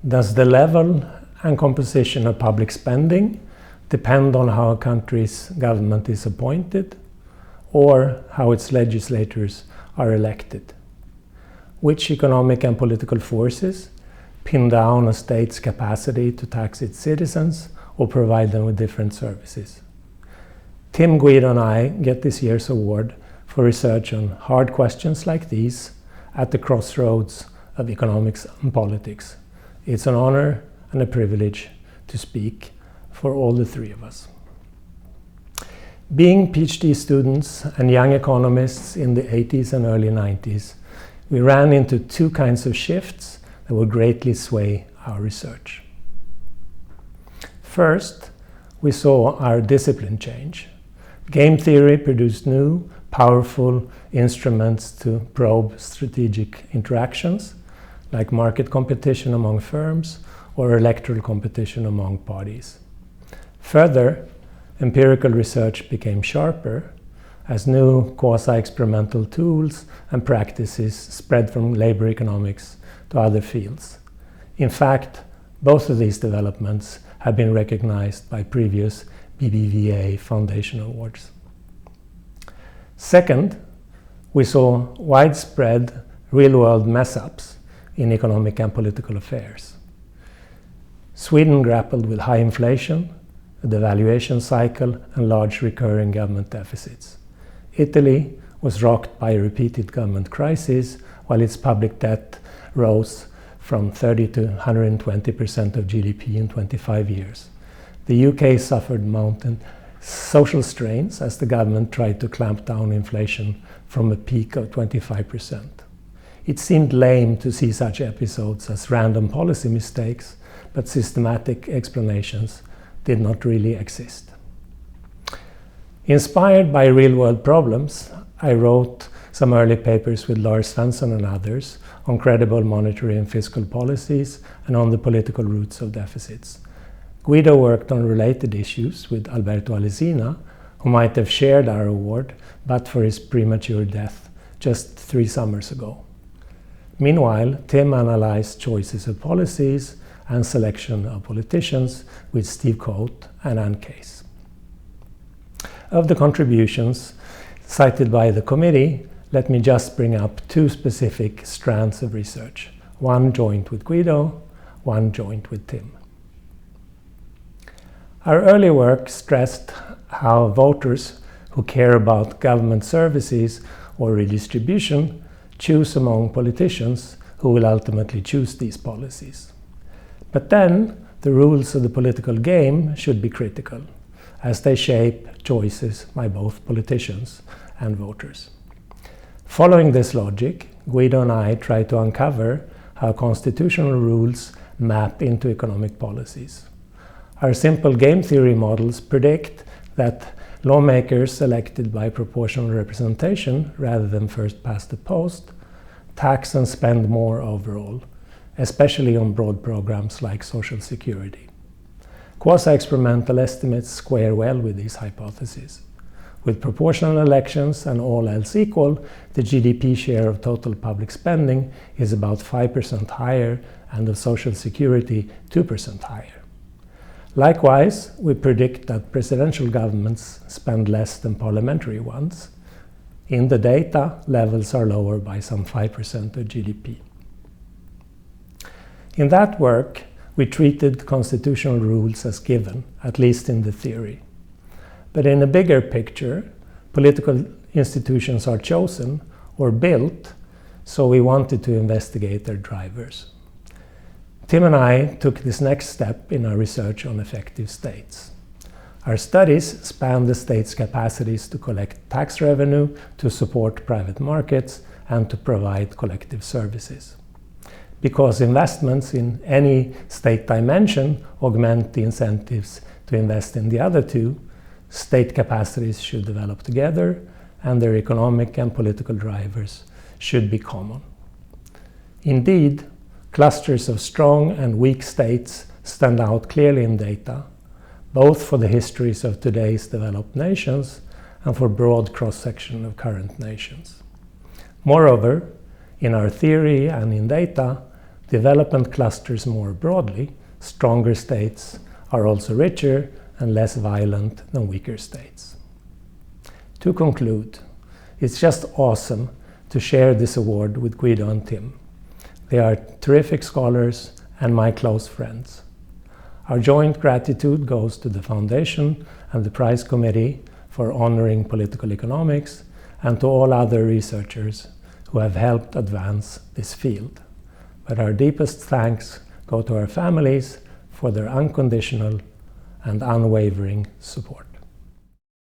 Does the level and composition of public spending depend on how a country's government is appointed or how its legislators are elected? Which economic and political forces pin down a state's capacity to tax its citizens or provide them with different services? Tim, Guido and I get this year's award for research on hard questions like these at the crossroads of economics and politics. It's an honor and a privilege to speak for all the three of us. Being PhD students and young economists in the 80s and early 90s, we ran into two kinds of shifts that would greatly sway our research. First, we saw our discipline change. Game theory produced new, powerful instruments to probe strategic interactions, like market competition among firms or electoral competition among parties. Further, empirical research became sharper as new quasi-experimental tools and practices spread from labor economics to other fields. In fact, both of these developments have been recognized by previous BBVA Foundation Awards. Second, we saw widespread real-world mess-ups in economic and political affairs. Sweden grappled with high inflation, a devaluation cycle, and large recurring government deficits. Italy was rocked by a repeated government crisis, while its public debt rose from 30 to 120% of GDP in 25 years. The UK suffered mounting social strains as the government tried to clamp down inflation from a peak of 25%. It seemed lame to see such episodes as random policy mistakes, but systematic explanations did not really exist. Inspired by real-world problems, I wrote some early papers with Lars Svensson and others on credible monetary and fiscal policies and on the political roots of deficits. Guido worked on related issues with Alberto Alesina, who might have shared our award but for his premature death just 3 summers ago. Meanwhile, Tim analyzed choices of policies and selection of politicians with Steve Coate and Ann Case. Of the contributions cited by the committee, let me just bring up 2 specific strands of research, one joint with Guido, one joint with Tim. Our early work stressed how voters who care about government services or redistribution choose among politicians who will ultimately choose these policies. But then, the rules of the political game should be critical, as they shape choices by both politicians and voters. Following this logic, Guido and I try to uncover how constitutional rules map into economic policies. Our simple game theory models predict that lawmakers elected by proportional representation rather than first past the post tax and spend more overall, especially on broad programs like Social Security. Quasi-experimental estimates square well with these hypotheses. With proportional elections and all else equal, the GDP share of total public spending is about 5% higher and of Social Security 2% higher. Likewise, we predict that presidential governments spend less than parliamentary ones. In the data, levels are lower by some 5% of GDP. In that work, we treated constitutional rules as given, at least in the theory. But in a bigger picture, political institutions are chosen or built, so we wanted to investigate their drivers. Tim and I took this next step in our research on effective states. Our studies span the state's capacities to collect tax revenue, to support private markets, and to provide collective services. Because investments in any state dimension augment the incentives to invest in the other two, state capacities should develop together, and their economic and political drivers should be common. Indeed, clusters of strong and weak states stand out clearly in data, both for the histories of today's developed nations and for broad cross-section of current nations. Moreover, in our theory and in data, development clusters more broadly, stronger states are also richer and less violent than weaker states. To conclude, it's just awesome to share this award with Guido and Tim. They are terrific scholars and my close friends. Our joint gratitude goes to the Foundation and the Prize Committee for honoring political economics, and to all other researchers who have helped advance this field. But our deepest thanks go to our families for their unconditional and unwavering support.